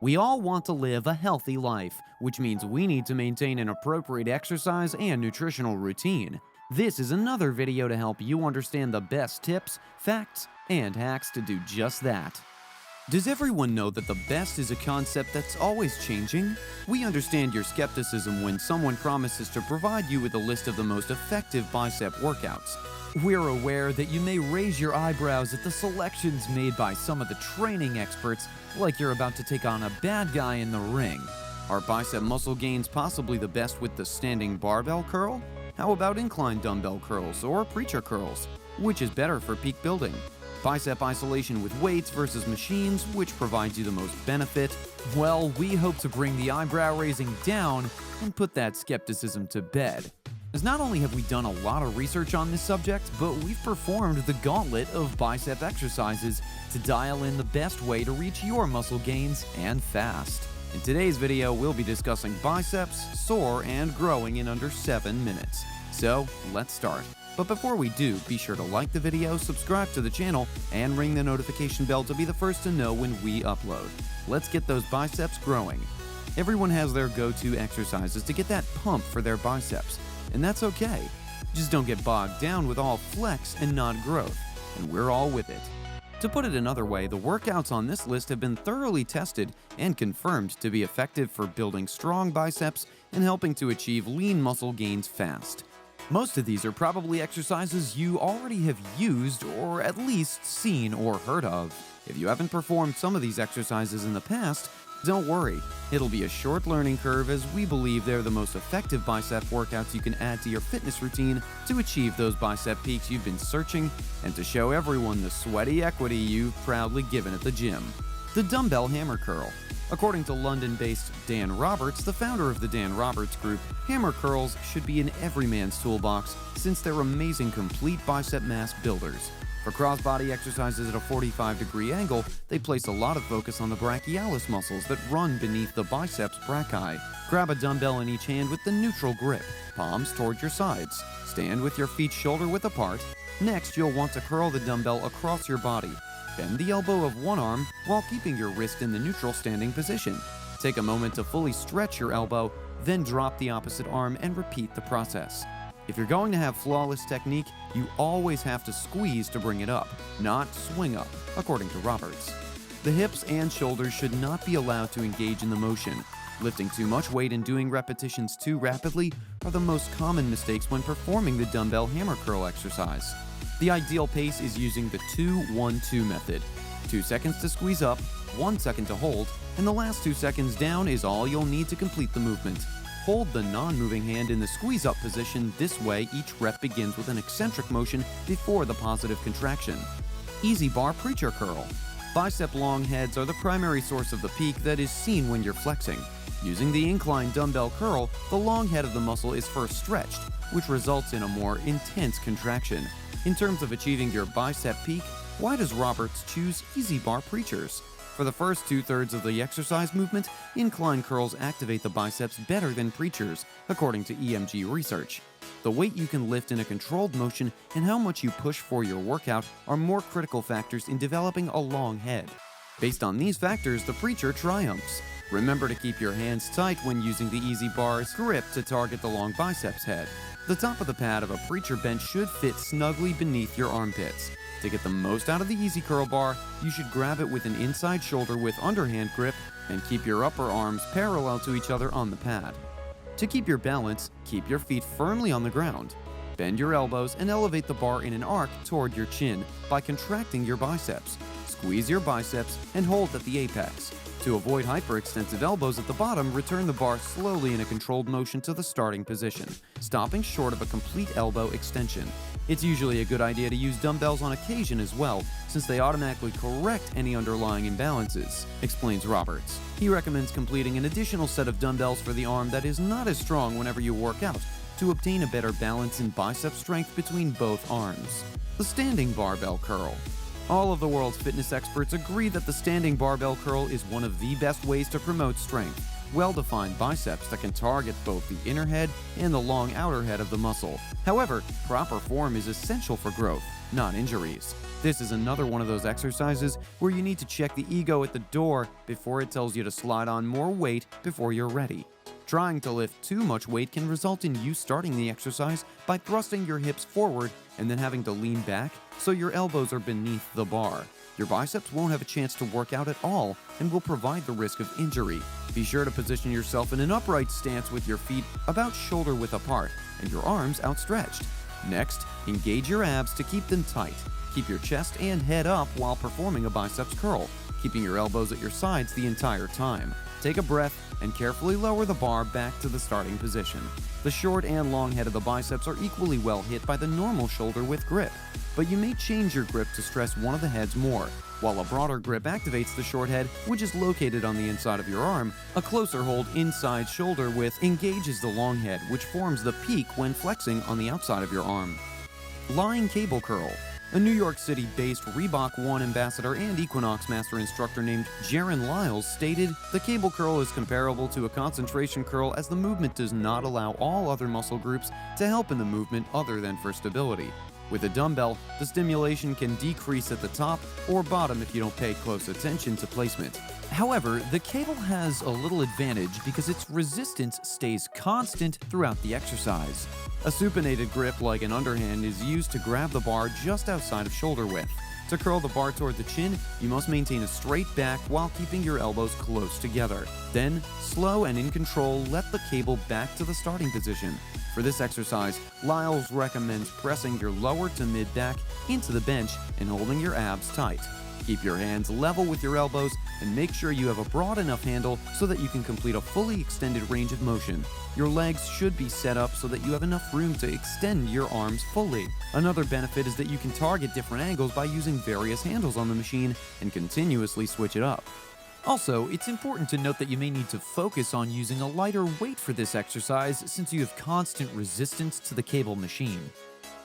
We all want to live a healthy life, which means we need to maintain an appropriate exercise and nutritional routine. This is another video to help you understand the best tips, facts, and hacks to do just that. Does everyone know that the best is a concept that's always changing? We understand your skepticism when someone promises to provide you with a list of the most effective bicep workouts. We're aware that you may raise your eyebrows at the selections made by some of the training experts, like you're about to take on a bad guy in the ring. Are bicep muscle gains possibly the best with the standing barbell curl? How about incline dumbbell curls or preacher curls? Which is better for peak building? Bicep isolation with weights versus machines, which provides you the most benefit? Well, we hope to bring the eyebrow raising down and put that skepticism to bed. As not only have we done a lot of research on this subject, but we've performed the gauntlet of bicep exercises to dial in the best way to reach your muscle gains and fast. In today's video, we'll be discussing biceps, sore, and growing in under 7 minutes. So, let's start. But before we do, be sure to like the video, subscribe to the channel, and ring the notification bell to be the first to know when we upload. Let's get those biceps growing. Everyone has their go-to exercises to get that pump for their biceps, and that's okay. Just don't get bogged down with all flex and not growth, and we're all with it. To put it another way, the workouts on this list have been thoroughly tested and confirmed to be effective for building strong biceps and helping to achieve lean muscle gains fast. Most of these are probably exercises you already have used or at least seen or heard of. If you haven't performed some of these exercises in the past, don't worry. It'll be a short learning curve as we believe they're the most effective bicep workouts you can add to your fitness routine to achieve those bicep peaks you've been searching and to show everyone the sweaty equity you've proudly given at the gym. The Dumbbell Hammer Curl. According to London-based Dan Roberts, the founder of the Dan Roberts Group, hammer curls should be in every man's toolbox since they're amazing complete bicep mass builders. For crossbody exercises at a 45-degree angle, they place a lot of focus on the brachialis muscles that run beneath the biceps brachii. Grab a dumbbell in each hand with the neutral grip, palms toward your sides. Stand with your feet shoulder-width apart. Next, you'll want to curl the dumbbell across your body. Bend the elbow of one arm while keeping your wrist in the neutral standing position. Take a moment to fully stretch your elbow, then drop the opposite arm and repeat the process. If you're going to have flawless technique, you always have to squeeze to bring it up, not swing up, according to Roberts. The hips and shoulders should not be allowed to engage in the motion. Lifting too much weight and doing repetitions too rapidly are the most common mistakes when performing the dumbbell hammer curl exercise. The ideal pace is using the 2-1-2 method. 2 seconds to squeeze up, 1 second to hold, and the last 2 seconds down is all you'll need to complete the movement. Hold the non-moving hand in the squeeze-up position. This way, each rep begins with an eccentric motion before the positive contraction. Easy bar preacher curl. Bicep long heads are the primary source of the peak that is seen when you're flexing. Using the incline dumbbell curl, the long head of the muscle is first stretched, which results in a more intense contraction. In terms of achieving your bicep peak, why does Roberts choose easy bar preachers? For the first 2/3 of the exercise movement, incline curls activate the biceps better than preachers, according to EMG research. The weight you can lift in a controlled motion and how much you push for your workout are more critical factors in developing a long head. Based on these factors, the preacher triumphs. Remember to keep your hands tight when using the easy bar's grip to target the long biceps head. The top of the pad of a preacher bench should fit snugly beneath your armpits. To get the most out of the easy curl bar, you should grab it with an inside shoulder with underhand grip and keep your upper arms parallel to each other on the pad. To keep your balance, keep your feet firmly on the ground. Bend your elbows and elevate the bar in an arc toward your chin by contracting your biceps. Squeeze your biceps and hold at the apex. To avoid hyperextensive elbows at the bottom, return the bar slowly in a controlled motion to the starting position, stopping short of a complete elbow extension. It's usually a good idea to use dumbbells on occasion as well, since they automatically correct any underlying imbalances, explains Roberts. He recommends completing an additional set of dumbbells for the arm that is not as strong whenever you work out, to obtain a better balance in bicep strength between both arms. The standing barbell curl. All of the world's fitness experts agree that the standing barbell curl is one of the best ways to promote strength. well-defined biceps that can target both the inner head and the long outer head of the muscle. However, proper form is essential for growth, not injuries. This is another one of those exercises where you need to check the ego at the door before it tells you to slide on more weight before you're ready. Trying to lift too much weight can result in you starting the exercise by thrusting your hips forward and then having to lean back so your elbows are beneath the bar. Your biceps won't have a chance to work out at all and will provide the risk of injury. Be sure to position yourself in an upright stance with your feet about shoulder width apart and your arms outstretched. Next, engage your abs to keep them tight. Keep your chest and head up while performing a biceps curl, keeping your elbows at your sides the entire time. Take a breath and carefully lower the bar back to the starting position. The short and long head of the biceps are equally well hit by the normal shoulder width grip, but you may change your grip to stress one of the heads more. While a broader grip activates the short head, which is located on the inside of your arm, a closer hold inside shoulder width engages the long head, which forms the peak when flexing on the outside of your arm. Lying cable curl. A New York City-based Reebok One ambassador and Equinox master instructor named Jaron Lyles stated, "The cable curl is comparable to a concentration curl as the movement does not allow all other muscle groups to help in the movement other than for stability. With a dumbbell, the stimulation can decrease at the top or bottom if you don't pay close attention to placement. However, the cable has a little advantage because its resistance stays constant throughout the exercise. A supinated grip like an underhand is used to grab the bar just outside of shoulder width. To curl the bar toward the chin, you must maintain a straight back while keeping your elbows close together. Then, slow and in control, let the cable back to the starting position. For this exercise, Lyles recommends pressing your lower to mid back into the bench and holding your abs tight. Keep your hands level with your elbows and make sure you have a broad enough handle so that you can complete a fully extended range of motion. Your legs should be set up so that you have enough room to extend your arms fully. Another benefit is that you can target different angles by using various handles on the machine and continuously switch it up. Also, it's important to note that you may need to focus on using a lighter weight for this exercise since you have constant resistance to the cable machine.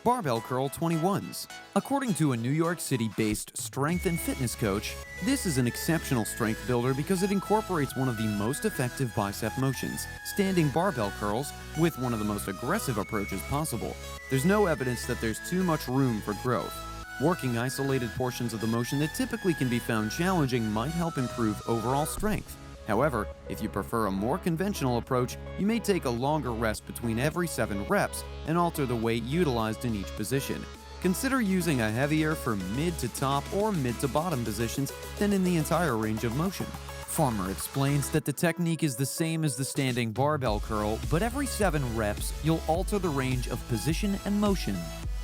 Barbell Curl 21s. According to a New York City-based strength and fitness coach, this is an exceptional strength builder because it incorporates one of the most effective bicep motions, standing barbell curls, with one of the most aggressive approaches possible. There's no evidence that there's too much room for growth. Working isolated portions of the motion that typically can be found challenging might help improve overall strength. However, if you prefer a more conventional approach, you may take a longer rest between every 7 reps and alter the weight utilized in each position. Consider using a heavier for mid to top or mid to bottom positions than in the entire range of motion. Farmer explains that the technique is the same as the standing barbell curl, but every 7 reps, you'll alter the range of position and motion.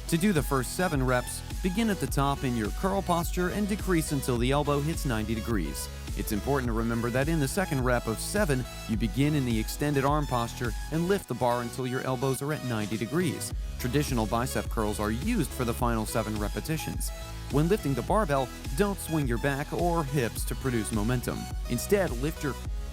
To do the first 7 reps, begin at the top in your curl posture and decrease until the elbow hits 90 degrees. It's important to remember that in the second rep of 7, you begin in the extended arm posture and lift the bar until your elbows are at 90 degrees. Traditional bicep curls are used for the final 7 repetitions. When lifting the barbell, don't swing your back or hips to produce momentum. Instead,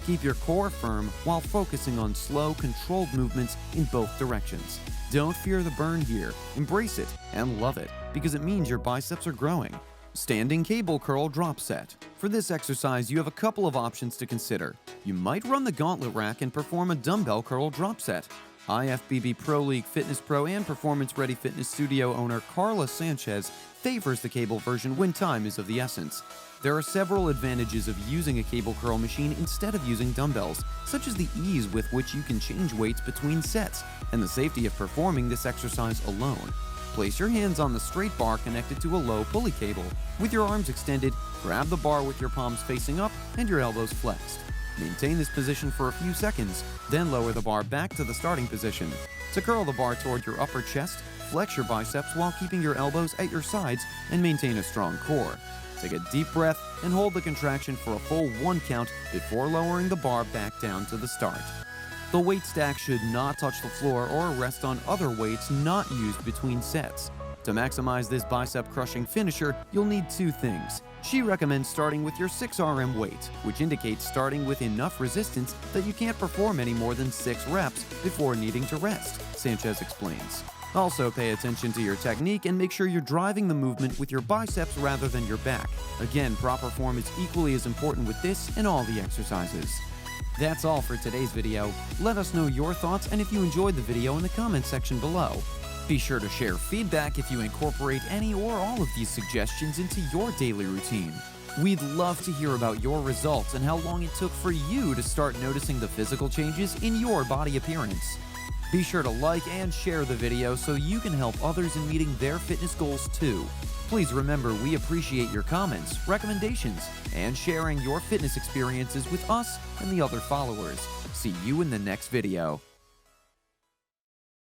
keep your core firm while focusing on slow, controlled movements in both directions. Don't fear the burn here, embrace it and love it because it means your biceps are growing. Standing cable curl drop set. For this exercise, you have a couple of options to consider. You might run the gauntlet rack and perform a dumbbell curl drop set. IFBB Pro League Fitness Pro and Performance Ready Fitness Studio owner Carla Sanchez favors the cable version when time is of the essence. There are several advantages of using a cable curl machine instead of using dumbbells, such as the ease with which you can change weights between sets and the safety of performing this exercise alone. Place your hands on the straight bar connected to a low pulley cable. With your arms extended, grab the bar with your palms facing up and your elbows flexed. Maintain this position for a few seconds, then lower the bar back to the starting position. To curl the bar toward your upper chest, flex your biceps while keeping your elbows at your sides and maintain a strong core. Take a deep breath and hold the contraction for a full 1 count before lowering the bar back down to the start. The weight stack should not touch the floor or rest on other weights not used between sets. To maximize this bicep-crushing finisher, you'll need 2 things. She recommends starting with your 6 RM weight, which indicates starting with enough resistance that you can't perform any more than 6 reps before needing to rest, Sanchez explains. Also, pay attention to your technique and make sure you're driving the movement with your biceps rather than your back. Again, proper form is equally as important with this and all the exercises. That's all for today's video. Let us know your thoughts and if you enjoyed the video in the comments section below. Be sure to share feedback if you incorporate any or all of these suggestions into your daily routine. We'd love to hear about your results and how long it took for you to start noticing the physical changes in your body appearance. Be sure to like and share the video so you can help others in meeting their fitness goals too. Please remember, we appreciate your comments, recommendations, and sharing your fitness experiences with us and the other followers. See you in the next video.